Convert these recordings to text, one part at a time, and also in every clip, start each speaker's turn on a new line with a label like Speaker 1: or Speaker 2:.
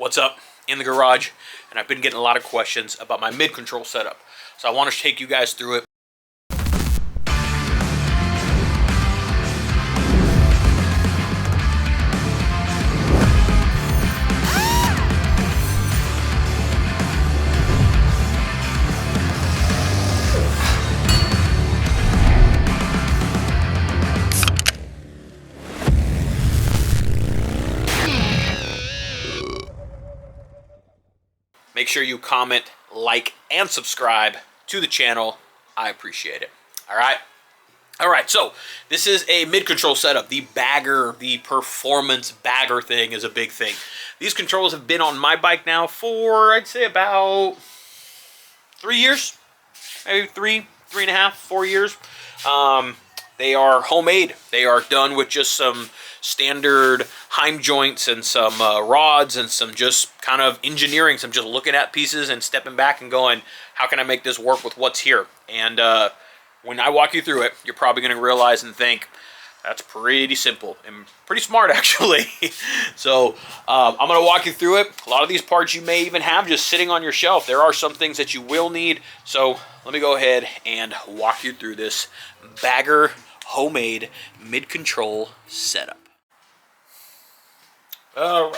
Speaker 1: What's up? In the garage, and I've been getting a lot of questions about my mid-control setup. So I want to take you guys through it. Make sure you comment, like, and subscribe to the channel. I appreciate it. All right, so this is a mid-control setup. The bagger, the performance bagger thing is a big thing. These controls have been on my bike now for, I'd say, about 3 years. Maybe three and a half, 4 years. They are homemade. They are done with just some standard Heim joints and some rods and some just kind of engineering, some just looking at pieces and stepping back and going, how can I make this work with what's here? And when I walk you through it, you're probably going to realize and think, that's pretty simple and pretty smart, actually. So I'm going to walk you through it. A lot of these parts you may even have just sitting on your shelf. There are some things that you will need. So let me go ahead and walk you through this bagger homemade mid-control setup. All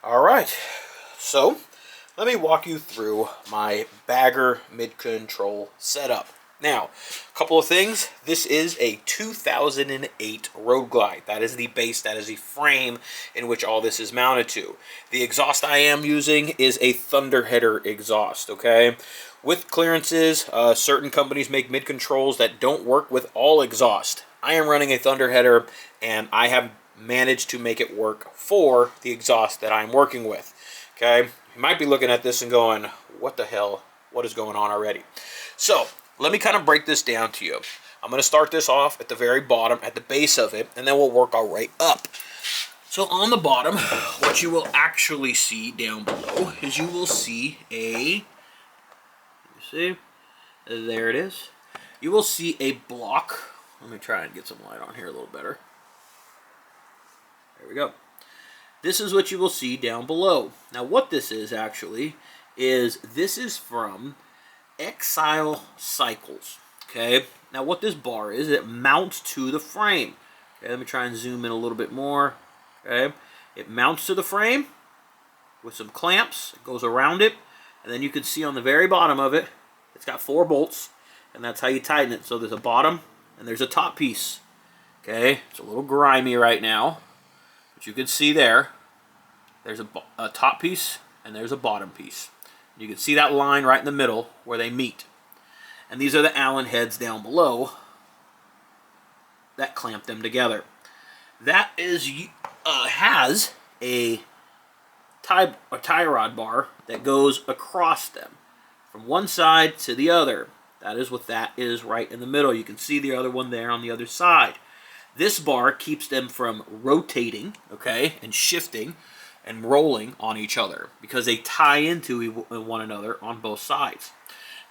Speaker 1: right. So let me walk you through my bagger mid-control setup. Now, a couple of things. This is a 2008 Road Glide. That is the base, that is the frame in which all this is mounted to. The exhaust I am using is a Thunderheader exhaust, okay? With clearances, certain companies make mid-controls that don't work with all exhaust. I am running a Thunderheader, and I have managed to make it work for the exhaust that I'm working with, okay? You might be looking at this and going, what the hell? What is going on already? So let me kind of break this down to you. I'm going to start this off at the very bottom, at the base of it, and then we'll work our way up. So on the bottom, what you will actually see down below is you will see a, there it is. You will see a block. Let me try and get some light on here a little better. There we go. This is what you will see down below. Now what this is actually is this is from Exile Cycles. Okay. Now what this bar is, it mounts to the frame. Okay, let me try and zoom in a little bit more. Okay. It mounts to the frame with some clamps. It goes around it. And then you can see on the very bottom of it, it's got 4 bolts. And that's how you tighten it. So there's a bottom and there's a top piece. Okay. It's a little grimy right now, but you can see there's a top piece and there's a bottom piece. You can see that line right in the middle where they meet. And these are the Allen heads down below that clamp them together. That is has a tie rod bar that goes across them from one side to the other. That is what that is right in the middle. You can see the other one there on the other side. This bar keeps them from rotating, okay, and shifting and rolling on each other because they tie into one another on both sides.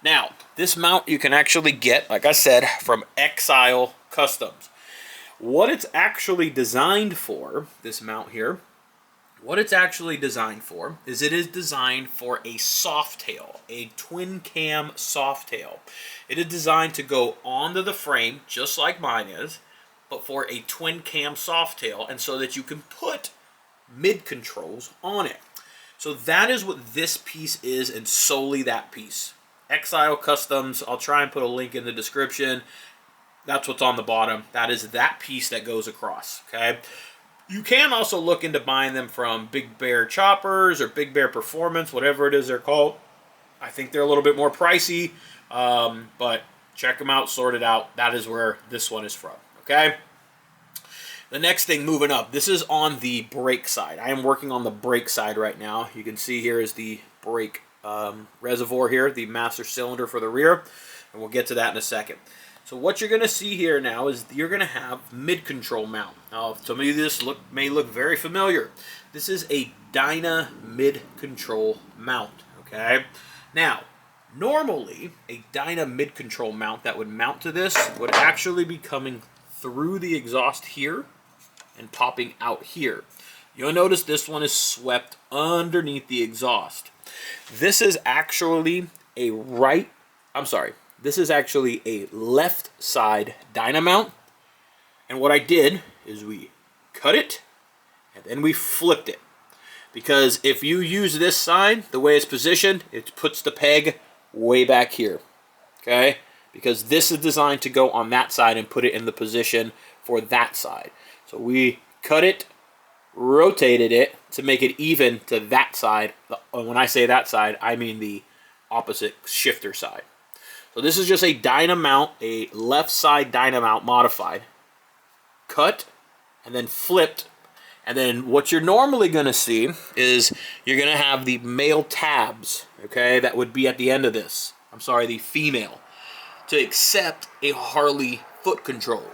Speaker 1: Now, this mount you can actually get, like I said, from Exile Customs. What it's actually designed for, this mount here, what it's actually designed for is it is designed for a softail, a twin cam softail. It is designed to go onto the frame just like mine is, but for a twin cam softail, and so that you can put mid controls on it. So that is what this piece is, and solely that piece. Exile Customs, I'll try and put a link in the description. That's what's on the bottom. That is that piece that goes across, okay? You can also look into buying them from Big Bear Choppers or Big Bear Performance, whatever it is they're called. I think they're a little bit more pricey, but check them out, sort it out. That is where this one is from, okay? The next thing, moving up, this is on the brake side. I am working on the brake side right now. You can see here is the brake reservoir here, the master cylinder for the rear, and we'll get to that in a second. So what you're going to see here now is you're going to have mid-control mount. Now, some of you this may look very familiar. This is a dyna mid-control mount, okay? Now, normally, a dyna mid-control mount that would mount to this would actually be coming through the exhaust here and popping out here. You'll notice this one is swept underneath the exhaust. This is actually a this is actually a left side dyna mount. And what I did is we cut it and then we flipped it. Because if you use this side, the way it's positioned, it puts the peg way back here. Okay? Because this is designed to go on that side and put it in the position for that side. So we cut it, rotated it to make it even to that side. When I say that side, I mean the opposite shifter side. So this is just a dyna mount, a left side dyna mount modified. Cut and then flipped. And then what you're normally going to see is you're going to have the male tabs, okay, that would be at the end of this. I'm sorry, the female, to accept a Harley foot control.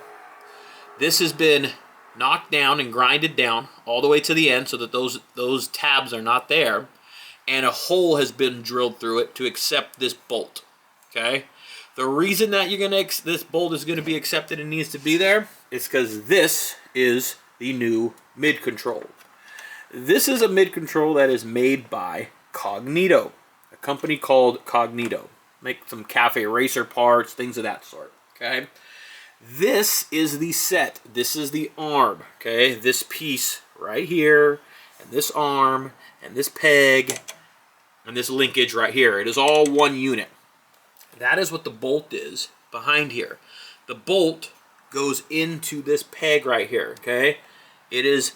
Speaker 1: This has been knocked down and grinded down all the way to the end so that those tabs are not there, and a hole has been drilled through it to accept this bolt. Okay, the reason that this bolt is going to be accepted and needs to be there is because this is the new mid control. This is a mid control that is made by Cognito, a company called Cognito. Make some cafe racer parts, things of that sort. Okay, this is the set. This is the arm. Okay, this piece right here, and this arm, and this peg, and this linkage right here. It is all one unit. That is what the bolt is behind here. The bolt goes into this peg right here. Okay, it is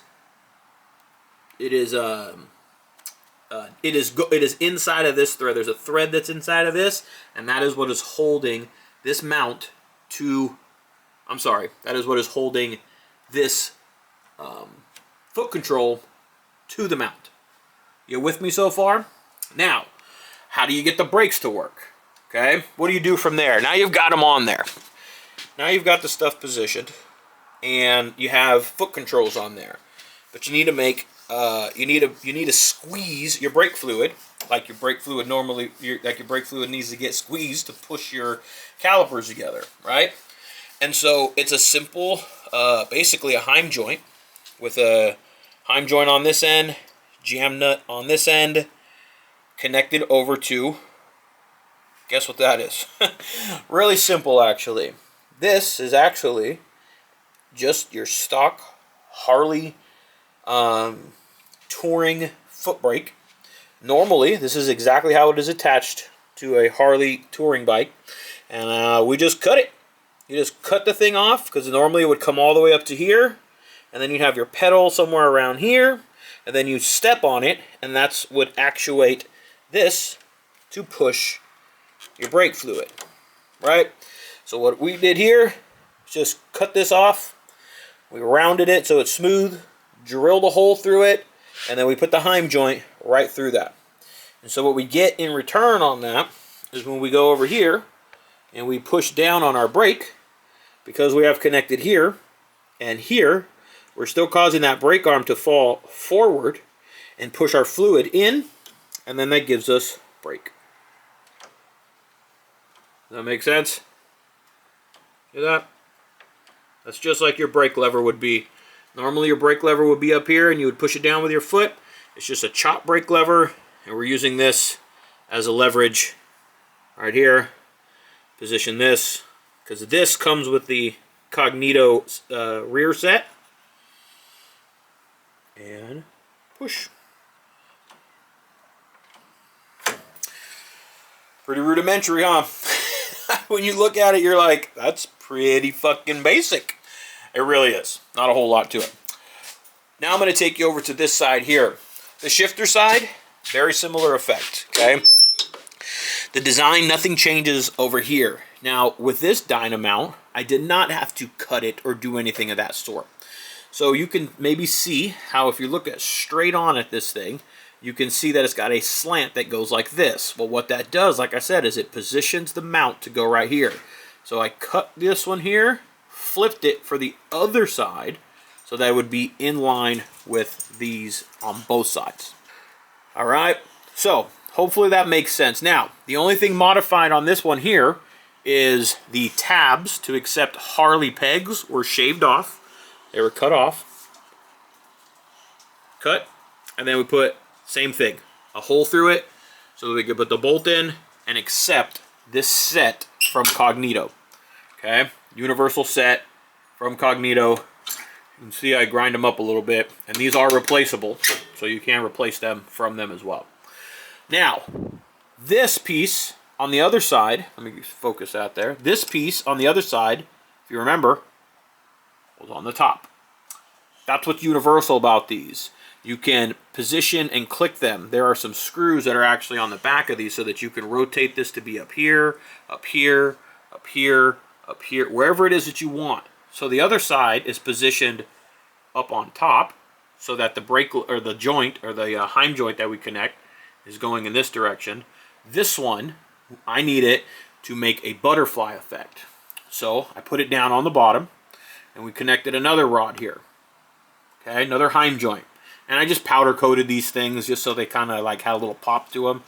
Speaker 1: inside of this thread. There's a thread that's inside of this, and that is what is holding this mount to. I'm sorry, that is what is holding this foot control to the mount. You with me so far? Now, how do you get the brakes to work? Okay, what do you do from there? Now you've got them on there. Now you've got the stuff positioned, and you have foot controls on there. But you need to make you need to squeeze your brake fluid, like your brake fluid normally, your brake fluid needs to get squeezed to push your calipers together, right? And so it's a simple, basically a Heim joint with a Heim joint on this end, jam nut on this end, connected over to. Guess what that is? Really simple, actually. This is actually just your stock Harley touring foot brake. Normally, this is exactly how it is attached to a Harley touring bike. And we just cut it. You just cut the thing off, because normally it would come all the way up to here. And then you'd have your pedal somewhere around here. And then you step on it, and that's what actuate this to push your brake fluid, right? So what we did here is just cut this off. We rounded it so it's smooth, drilled a hole through it, and then we put the Heim joint right through that. And so what we get in return on that is when we go over here and we push down on our brake, because we have connected here and here, we're still causing that brake arm to fall forward and push our fluid in, and then that gives us brake. Does that make sense? Hear that? That's just like your brake lever would be. Normally your brake lever would be up here and you would push it down with your foot. It's just a chop brake lever, and we're using this as a leverage right here. Position this, because this comes with the Cognito rear set. And push. Pretty rudimentary, huh? When you look at it, you're like, that's pretty fucking basic. It really is. Not a whole lot to it. Now I'm going to take you over to this side here. The shifter side, very similar effect, okay? The design, nothing changes over here. Now, with this dyna mount, I did not have to cut it or do anything of that sort. So you can maybe see how if you look at straight on at this thing, you can see that it's got a slant that goes like this. Well, what that does, like I said, is it positions the mount to go right here. So I cut this one here, flipped it for the other side, so that it would be in line with these on both sides. All right, so hopefully that makes sense. Now, the only thing modified on this one here is the tabs to accept Harley pegs were shaved off. They were cut off. cut, and then we put, same thing, a hole through it, so that we can put the bolt in and accept this set from Cognito. Okay, universal set from Cognito. You can see I grind them up a little bit, and these are replaceable, so you can replace them from them as well. Now, this piece on the other side, let me focus that there. This piece on the other side, if you remember, was on the top. That's what's universal about these. You can position and click them. There are some screws that are actually on the back of these so that you can rotate this to be up here, up here, up here, up here, wherever it is that you want. So the other side is positioned up on top so that the brake or the joint or the Heim joint that we connect is going in this direction. This one, I need it to make a butterfly effect. So I put it down on the bottom and we connected another rod here. Okay, another Heim joint. And I just powder coated these things just so they kind of like had a little pop to them.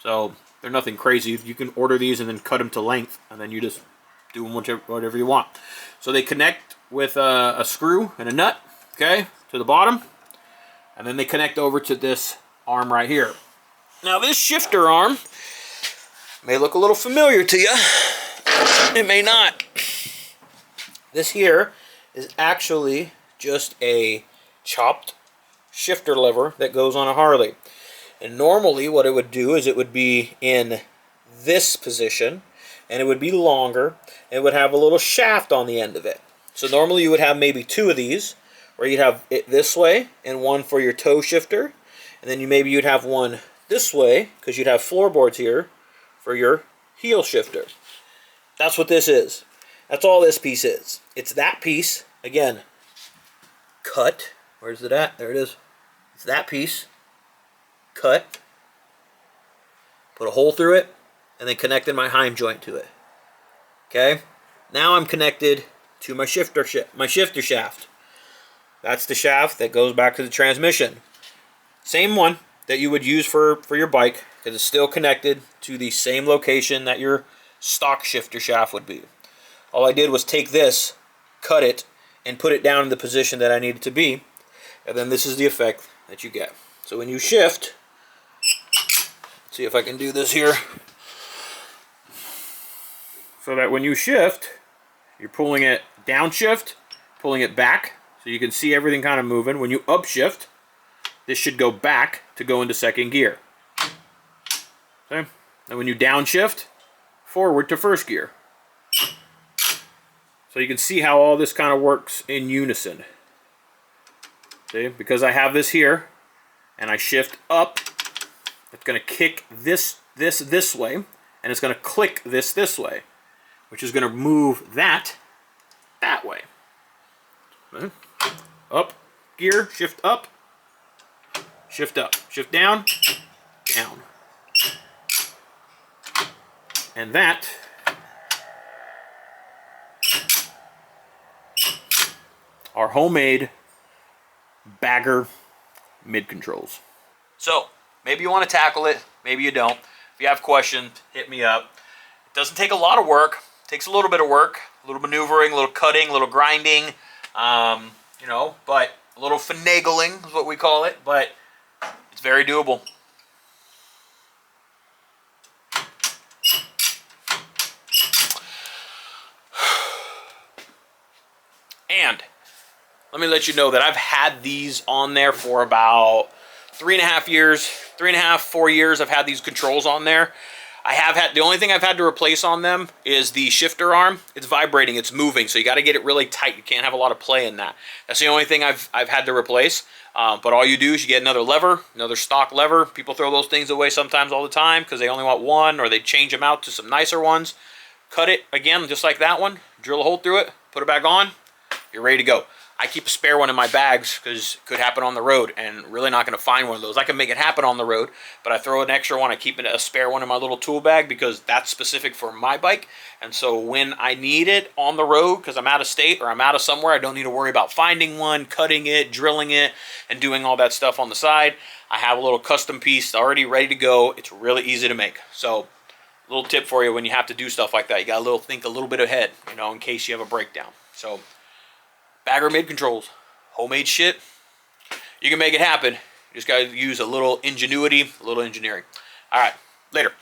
Speaker 1: So they're nothing crazy. You can order these and then cut them to length and then you just do them whatever you want. So they connect with a screw and a nut, okay, to the bottom. And then they connect over to this arm right here. Now this shifter arm may look a little familiar to you. It may not. This here is actually just a chopped shifter lever that goes on a Harley. And normally what it would do is it would be in this position, and it would be longer, and it would have a little shaft on the end of it. So normally you would have maybe two of these, where you'd have it this way, and one for your toe shifter, and then maybe you'd have one this way, because you'd have floorboards here for your heel shifter. That's what this is. That's all this piece is. It's that piece, again, cut. Where's it at? There it is. It's that piece, cut, put a hole through it, and then connected my Heim joint to it. Okay? Now I'm connected to my shifter shaft. That's the shaft that goes back to the transmission. Same one that you would use for your bike, because it's still connected to the same location that your stock shifter shaft would be. All I did was take this, cut it, and put it down in the position that I needed to be, and then this is the effect that you get. So when you shift, see if I can do this here, so that when you shift, you're pulling it downshift, pulling it back, so you can see everything kind of moving. When you upshift, this should go back to go into second gear. Okay? And when you downshift, forward to first gear. So you can see how all this kind of works in unison. See? Because I have this here, and I shift up, it's going to kick this way, and it's going to click this way, which is going to move that way. Okay? Up, gear, shift up, shift down, down. And that are homemade bagger mid controls. So maybe you want to tackle it, maybe you don't. If you have questions, hit me up. It doesn't take a lot of work. It takes a little bit of work, a little maneuvering, a little cutting, a little grinding, you know, but a little finagling is what we call it, but it's very doable. And let me let you know that I've had these on there for about 3.5 years, 4 years. I've had these controls on there. I have had, the only thing I've had to replace on them is the shifter arm. It's vibrating, it's moving, so you got to get it really tight. You can't have a lot of play in that. That's the only thing I've had to replace. But all you do is you get another lever, another stock lever. People throw those things away sometimes all the time because they only want one, or they change them out to some nicer ones. Cut it again, just like that one. Drill a hole through it, put it back on. You're ready to go. I keep a spare one in my bags because it could happen on the road, and really not going to find one of those. I can make it happen on the road, but I throw an extra one. I keep a spare one in my little tool bag because that's specific for my bike. And so when I need it on the road because I'm out of state or I'm out of somewhere, I don't need to worry about finding one, cutting it, drilling it, and doing all that stuff on the side. I have a little custom piece already ready to go. It's really easy to make. So a little tip for you when you have to do stuff like that. You got to think a little bit ahead, you know, in case you have a breakdown. So bagger mid controls, homemade shit. You can make it happen. You just got to use a little ingenuity, a little engineering. All right, later.